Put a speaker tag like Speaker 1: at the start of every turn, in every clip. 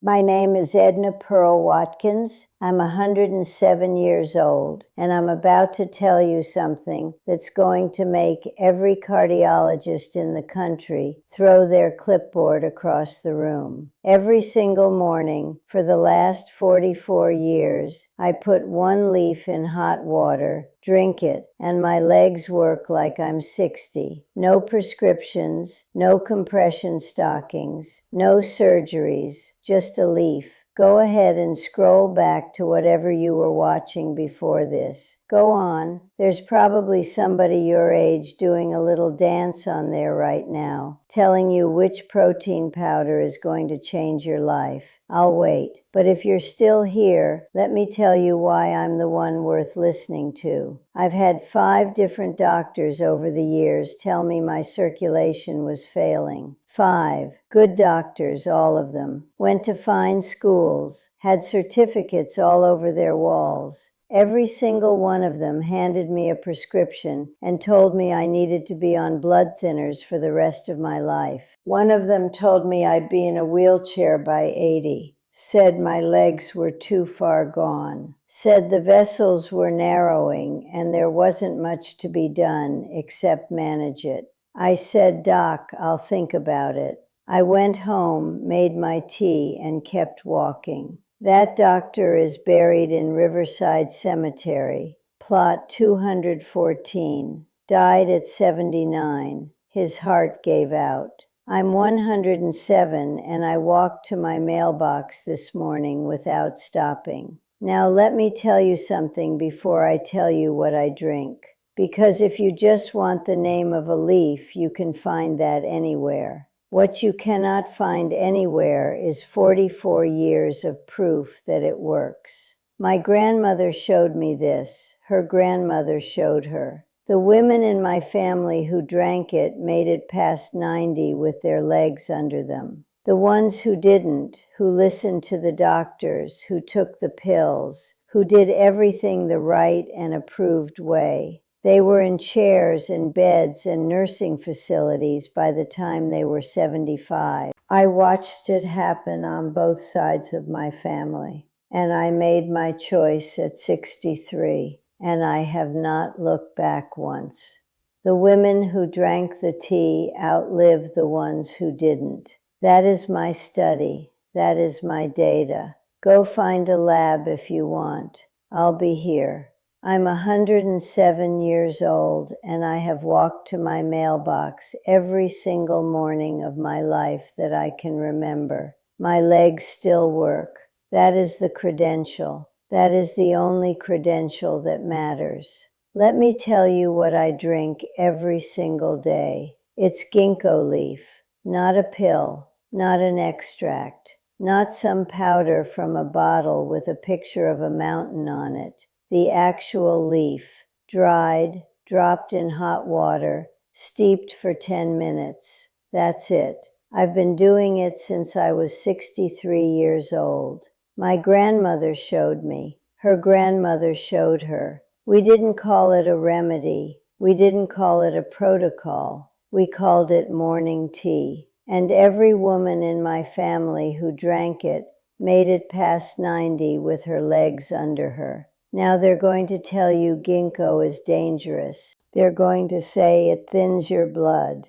Speaker 1: My name is Edna Pearl Watkins. I'm 107 years old, and I'm about to tell you something that's going to make every cardiologist in the country throw their clipboard across the room. Every single morning for the last 44 years, I put one leaf in hot water, drink it, and my legs work like I'm 60. No prescriptions, no compression stockings, no surgeries, just a leaf. Go ahead and scroll back to whatever you were watching before this. Go on. There's probably somebody your age doing a little dance on there right now, telling you which protein powder is going to change your life. I'll wait. But if you're still here, let me tell you why I'm the one worth listening to. I've had 5 different doctors over the years tell me my circulation was failing. 5 good doctors, all of them. Went to fine schools, had certificates all over their walls. Every single one of them handed me a prescription and told me I needed to be on blood thinners for the rest of my life. One of them told me I'd be in a wheelchair by 80. Said my legs were too far gone. Said the vessels were narrowing and there wasn't much to be done except manage it. I said, "Doc, I'll think about it." I went home, made my tea, and kept walking. That doctor is buried in Riverside Cemetery, plot 214. Died at 79. His heart gave out. I'm 107, and I walked to my mailbox this morning without stopping. Now let me tell you something before I tell you what I drink. Because if you just want the name of a leaf, you can find that anywhere. What you cannot find anywhere is 44 years of proof that it works. My grandmother showed me this. Her grandmother showed her. The women in my family who drank it made it past 90 with their legs under them. The ones who didn't, who listened to the doctors, who took the pills, who did everything the right and approved way, they were in chairs and beds and nursing facilities by the time they were 75. I watched it happen on both sides of my family, and I made my choice at 63, and I have not looked back once. The women who drank the tea outlived the ones who didn't. That is my study. That is my data. Go find a lab if you want. I'll be here. I'm 107 years old, and I have walked to my mailbox every single morning of my life that I can remember. My legs still work. That is the credential. That is the only credential that matters. Let me tell you what I drink every single day. It's ginkgo leaf, not a pill, not an extract, not some powder from a bottle with a picture of a mountain on it. The actual leaf, dried, dropped in hot water, steeped for 10 minutes. That's it. I've been doing it since I was 63 years old. My grandmother showed me. Her grandmother showed her. We didn't call it a remedy. We didn't call it a protocol. We called it morning tea. And every woman in my family who drank it made it past 90 with her legs under her. Now they're going to tell you ginkgo is dangerous. They're going to say it thins your blood.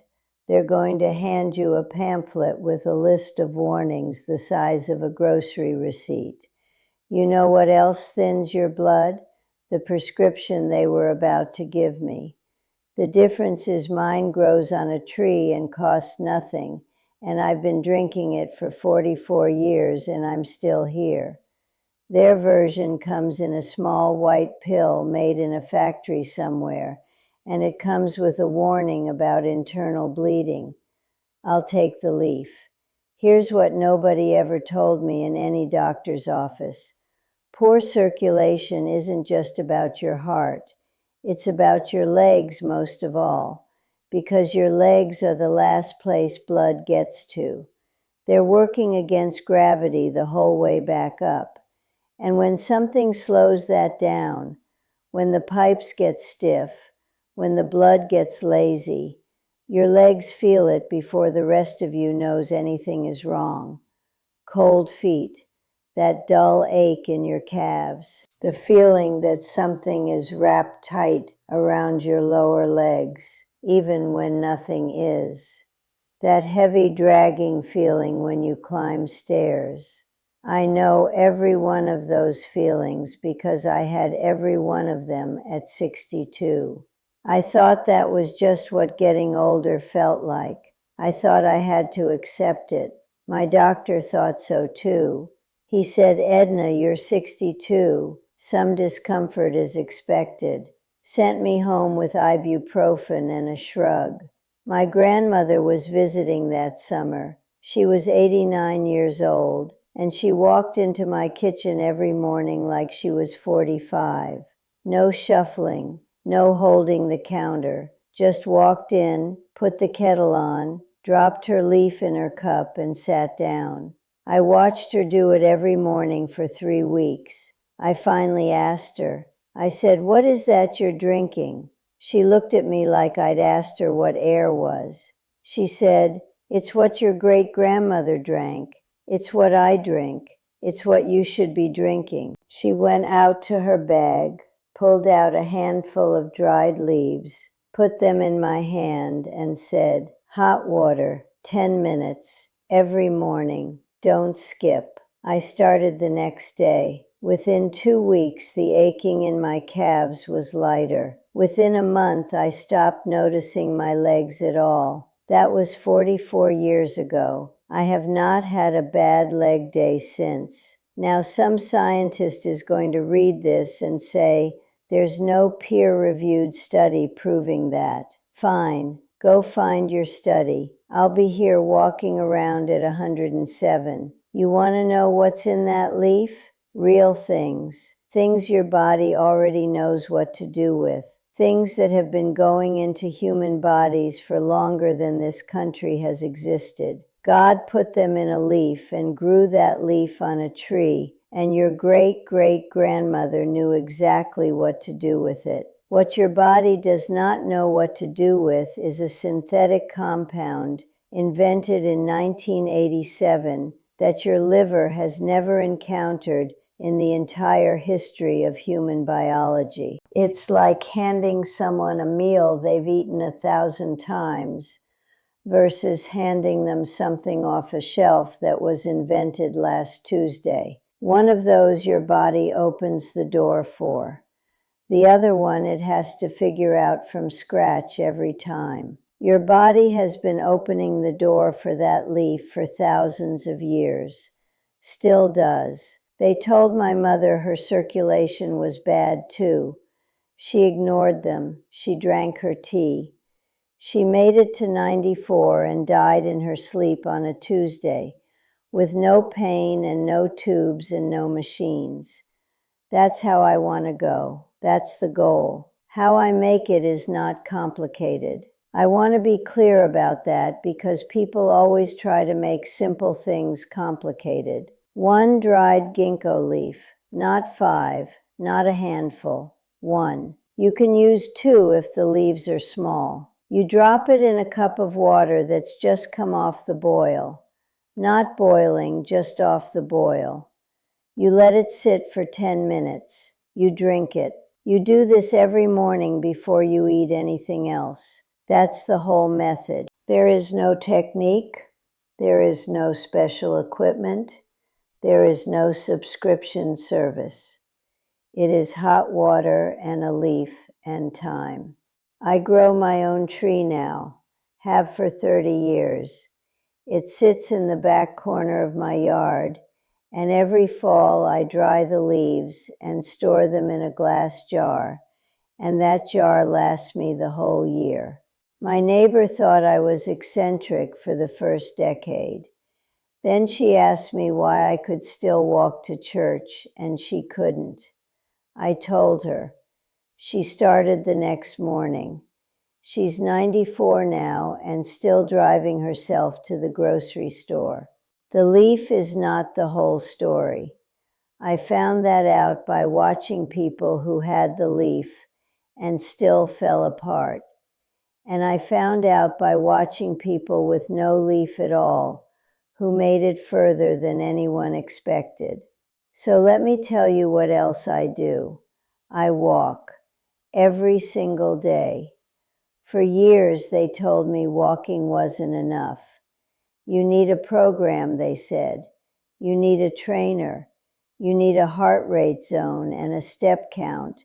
Speaker 1: They're going to hand you a pamphlet with a list of warnings the size of a grocery receipt. You know what else thins your blood? The prescription they were about to give me. The difference is mine grows on a tree and costs nothing, and I've been drinking it for 44 years and I'm still here. Their version comes in a small white pill made in a factory somewhere, and it comes with a warning about internal bleeding. I'll take the leaf. Here's what nobody ever told me in any doctor's office. Poor circulation isn't just about your heart. It's about your legs most of all, because your legs are the last place blood gets to. They're working against gravity the whole way back up. And when something slows that down, when the pipes get stiff, when the blood gets lazy, your legs feel it before the rest of you knows anything is wrong. cold feet, that dull ache in your calves, the feeling that something is wrapped tight around your lower legs, even when nothing is. That heavy dragging feeling when you climb stairs. I know every one of those feelings because I had every one of them at 62. I thought that was just what getting older felt like. I thought I had to accept it. My doctor thought so too. He said, "Edna, you're 62. Some discomfort is expected." Sent me home with ibuprofen and a shrug. My grandmother was visiting that summer. She was 89 years old, and she walked into my kitchen every morning like she was 45. No shuffling, no holding the counter. Just walked in, put the kettle on, dropped her leaf in her cup, and sat down. I watched her do it every morning for 3 weeks. I finally asked her. I said, "What is that you're drinking?" She looked at me like I'd asked her what air was. She said, "It's what your great-grandmother drank. It's what I drink. It's what you should be drinking." She went out to her bag, pulled out a handful of dried leaves, put them in my hand, and said, "Hot water, 10 minutes, every morning. Don't skip." I started the next day. Within 2 weeks, the aching in my calves was lighter. Within a month, I stopped noticing my legs at all. That was 44 years ago. I have not had a bad leg day since. Now, some scientist is going to read this and say, "There's no peer-reviewed study proving that." Fine, go find your study. I'll be here walking around at 107. You want to know what's in that leaf? Real things. Things your body already knows what to do with. Things that have been going into human bodies for longer than this country has existed. God put them in a leaf and grew that leaf on a tree, and your great-great-grandmother knew exactly what to do with it. What your body does not know what to do with is a synthetic compound invented in 1987 that your liver has never encountered in the entire history of human biology. It's like handing someone a meal they've eaten 1,000 times versus handing them something off a shelf that was invented last Tuesday. One of those your body opens the door for. The other one it has to figure out from scratch every time. Your body has been opening the door for that leaf for thousands of years. Still does. They told my mother her circulation was bad too. She ignored them. She drank her tea. She made it to 94 and died in her sleep on a Tuesday, with no pain and no tubes and no machines. That's how I want to go. That's the goal. How I make it is not complicated. I want to be clear about that because people always try to make simple things complicated. 1 dried ginkgo leaf, not 5, not a handful. 1. You can use 2 if the leaves are small. You drop it in a cup of water that's just come off the boil. Not boiling, just off the boil. You let it sit for 10 minutes. You drink it. You do this every morning before you eat anything else. That's the whole method. There is no technique. There is no special equipment. There is no subscription service. It is hot water and a leaf and time. I grow my own tree now, have for 30 years. It sits in the back corner of my yard, and every fall I dry the leaves and store them in a glass jar, and that jar lasts me the whole year. My neighbor thought I was eccentric for the first decade. Then she asked me why I could still walk to church, and she couldn't. I told her. She started the next morning. She's 94 now and still driving herself to the grocery store. The leaf is not the whole story. I found that out by watching people who had the leaf and still fell apart. And I found out by watching people with no leaf at all who made it further than anyone expected. So let me tell you what else I do. I walk every single day. For years, they told me walking wasn't enough. You need a program, they said. You need a trainer. You need a heart rate zone and a step count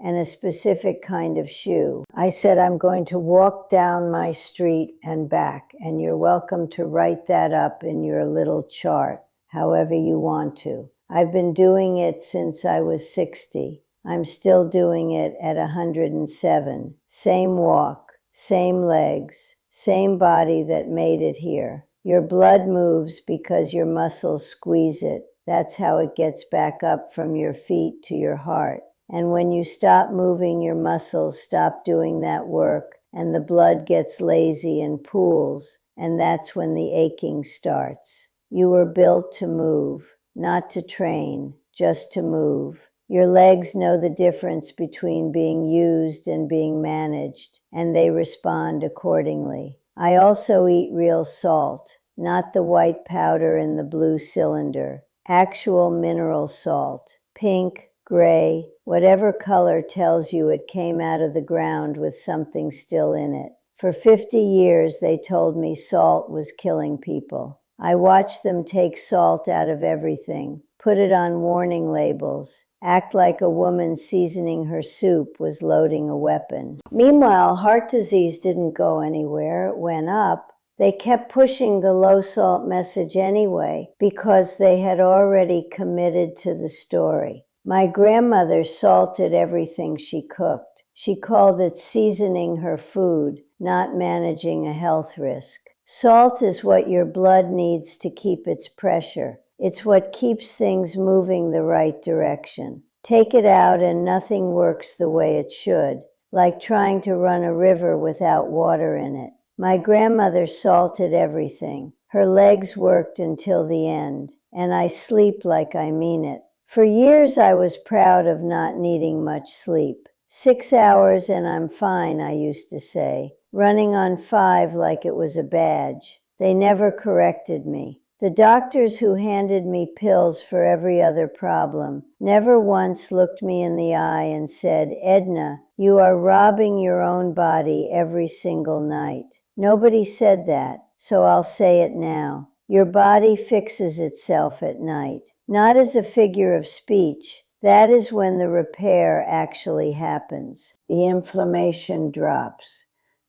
Speaker 1: and a specific kind of shoe. I said, I'm going to walk down my street and back, and you're welcome to write that up in your little chart, however you want to. I've been doing it since I was 60. I'm still doing it at 107. Same walk, same legs, same body that made it here. Your blood moves because your muscles squeeze it. That's how it gets back up from your feet to your heart. And when you stop moving, your muscles stop doing that work, and the blood gets lazy and pools, and that's when the aching starts. You were built to move, not to train, just to move. Your legs know the difference between being used and being managed, and they respond accordingly. I also eat real salt, not the white powder in the blue cylinder. Actual mineral salt, pink, gray, whatever color tells you it came out of the ground with something still in it. For 50 years, they told me salt was killing people. I watched them take salt out of everything, put it on warning labels, act like a woman seasoning her soup was loading a weapon. Meanwhile, heart disease didn't go anywhere, it went up. They kept pushing the low-salt message anyway because they had already committed to the story. My grandmother salted everything she cooked. She called it seasoning her food, not managing a health risk. Salt is what your blood needs to keep its pressure. It's what keeps things moving the right direction. Take it out and nothing works the way it should, like trying to run a river without water in it. My grandmother salted everything. Her legs worked until the end, and I sleep like I mean it. For years I was proud of not needing much sleep. 6 hours and I'm fine, I used to say, running on 5 like it was a badge. They never corrected me. The doctors who handed me pills for every other problem never once looked me in the eye and said, Edna, you are robbing your own body every single night. Nobody said that, so I'll say it now. Your body fixes itself at night, not as a figure of speech. That is when the repair actually happens. The inflammation drops.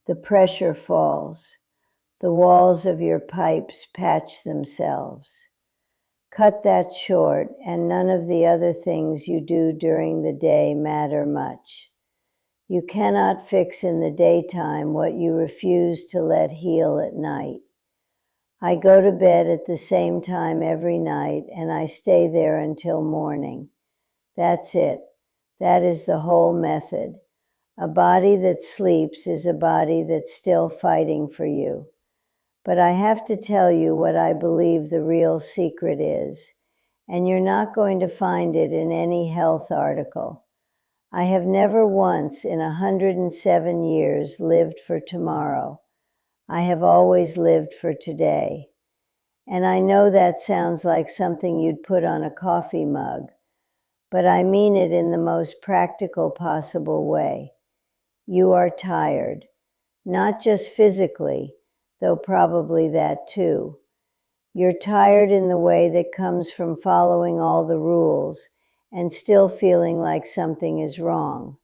Speaker 1: The pressure falls. The walls of your pipes patch themselves. Cut that short, and none of the other things you do during the day matter much. You cannot fix in the daytime what you refuse to let heal at night. I go to bed at the same time every night, and I stay there until morning. That's it. That is the whole method. A body that sleeps is a body that's still fighting for you. But I have to tell you what I believe the real secret is, and you're not going to find it in any health article. I have never once in 107 years lived for tomorrow. I have always lived for today. And I know that sounds like something you'd put on a coffee mug, but I mean it in the most practical possible way. You are tired, not just physically, though probably that too. You're tired in the way that comes from following all the rules and still feeling like something is wrong.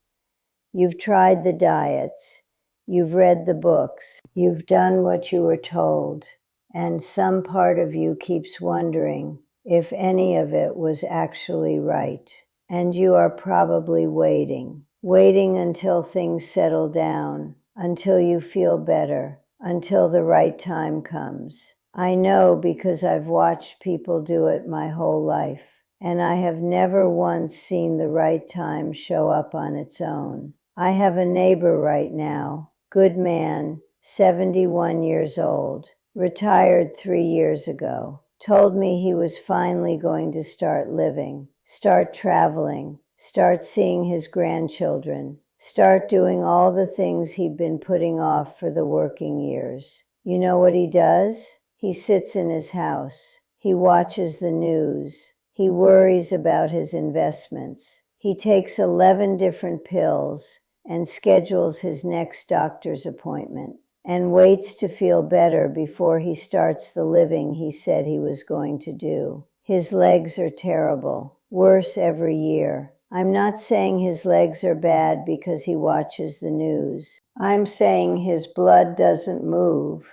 Speaker 1: You've tried the diets, you've read the books, you've done what you were told, and some part of you keeps wondering if any of it was actually right. And you are probably waiting until things settle down, until you feel better, until the right time comes. I know because I've watched people do it my whole life, and I have never once seen the right time show up on its own. I have a neighbor right now, good man, 71 years old, retired 3 years ago, told me he was finally going to start living, start traveling, start seeing his grandchildren, start doing all the things he'd been putting off for the working years. You know what he does? He sits in his house. He watches the news. He worries about his investments. He takes 11 different pills and schedules his next doctor's appointment and waits to feel better before he starts the living he said he was going to do. His legs are terrible, worse every year. I'm not saying his legs are bad because he watches the news. I'm saying his blood doesn't move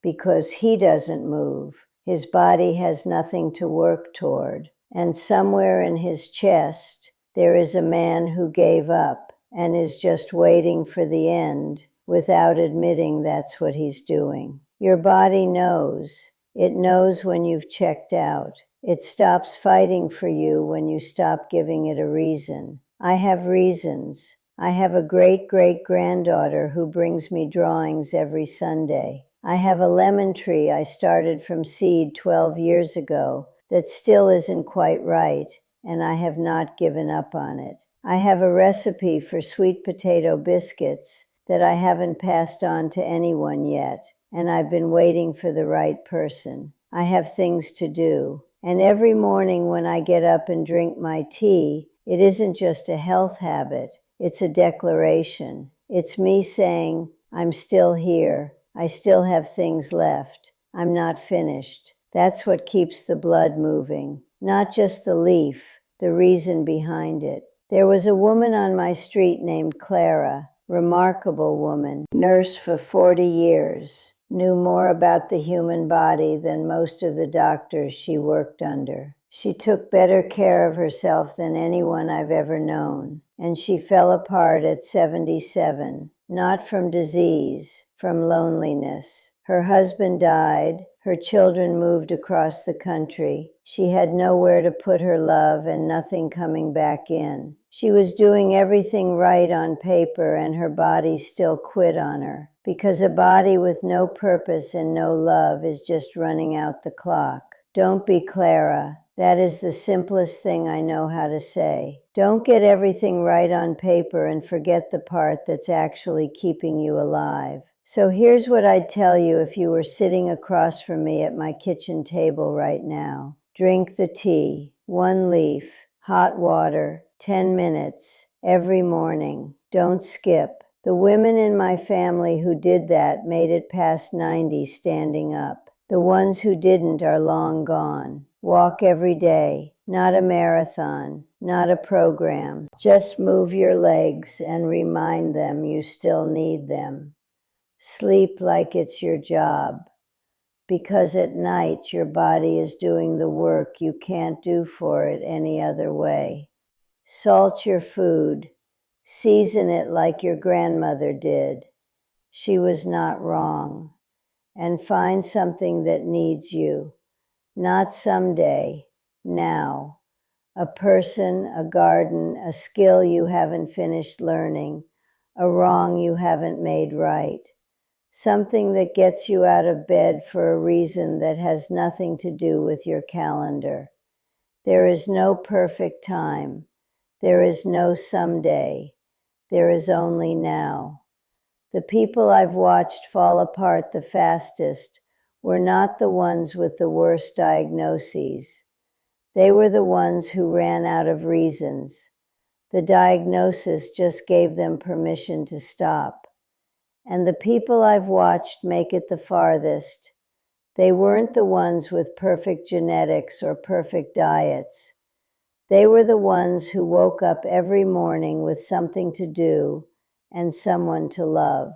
Speaker 1: because he doesn't move. His body has nothing to work toward. And somewhere in his chest, there is a man who gave up and is just waiting for the end without admitting that's what he's doing. Your body knows. It knows when you've checked out. It stops fighting for you when you stop giving it a reason. I have reasons. I have a great-great-granddaughter who brings me drawings every Sunday. I have a lemon tree I started from seed 12 years ago that still isn't quite right, and I have not given up on it. I have a recipe for sweet potato biscuits that I haven't passed on to anyone yet, and I've been waiting for the right person. I have things to do. And every morning when I get up and drink my tea, it isn't just a health habit. It's a declaration. It's me saying, I'm still here. I still have things left. I'm not finished. That's what keeps the blood moving. Not just the leaf, the reason behind it. There was a woman on my street named Clara, remarkable woman, nurse for 40 years, knew more about the human body than most of the doctors she worked under. She took better care of herself than anyone I've ever known, and she fell apart at 77, not from disease, from loneliness. Her husband died. Her children moved across the country. She had nowhere to put her love and nothing coming back in. She was doing everything right on paper, and her body still quit on her, because a body with no purpose and no love is just running out the clock. Don't be Clara. That is the simplest thing I know how to say. Don't get everything right on paper and forget the part that's actually keeping you alive. So here's what I'd tell you if you were sitting across from me at my kitchen table right now. Drink the tea, 1 leaf, hot water, 10 minutes, every morning. Don't skip. The women in my family who did that made it past 90 standing up. The ones who didn't are long gone. Walk every day, not a marathon, not a program. Just move your legs and remind them you still need them. Sleep like it's your job, because at night your body is doing the work you can't do for it any other way. Salt your food. Season it like your grandmother did. She was not wrong. And find something that needs you. Not someday, now. A person, a garden, a skill you haven't finished learning, a wrong you haven't made right. Something that gets you out of bed for a reason that has nothing to do with your calendar. There is no perfect time. There is no someday. There is only now. The people I've watched fall apart the fastest were not the ones with the worst diagnoses. They were the ones who ran out of reasons. The diagnosis just gave them permission to stop. And the people I've watched make it the farthest, they weren't the ones with perfect genetics or perfect diets. They were the ones who woke up every morning with something to do and someone to love.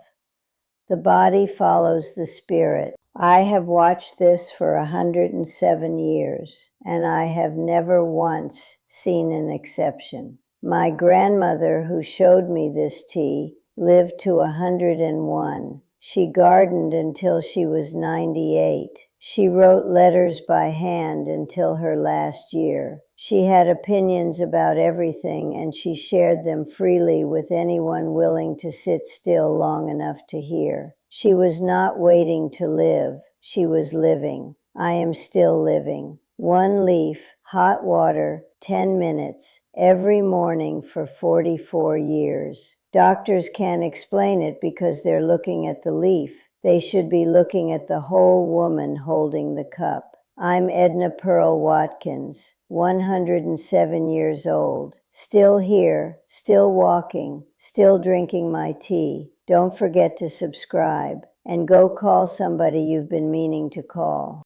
Speaker 1: The body follows the spirit. I have watched this for 107 years, and I have never once seen an exception. My grandmother, who showed me this tea, lived to 101. She gardened until she was 98. She wrote letters by hand until her last year. She had opinions about everything, and she shared them freely with anyone willing to sit still long enough to hear. She was not waiting to live. She was living. I am still living. 1 leaf, hot water, 10 minutes, every morning for 44 years. Doctors can't explain it because they're looking at the leaf. They should be looking at the whole woman holding the cup. I'm Edna Pearl Watkins, 107 years old, still here, still walking, still drinking my tea. Don't forget to subscribe and go call somebody you've been meaning to call.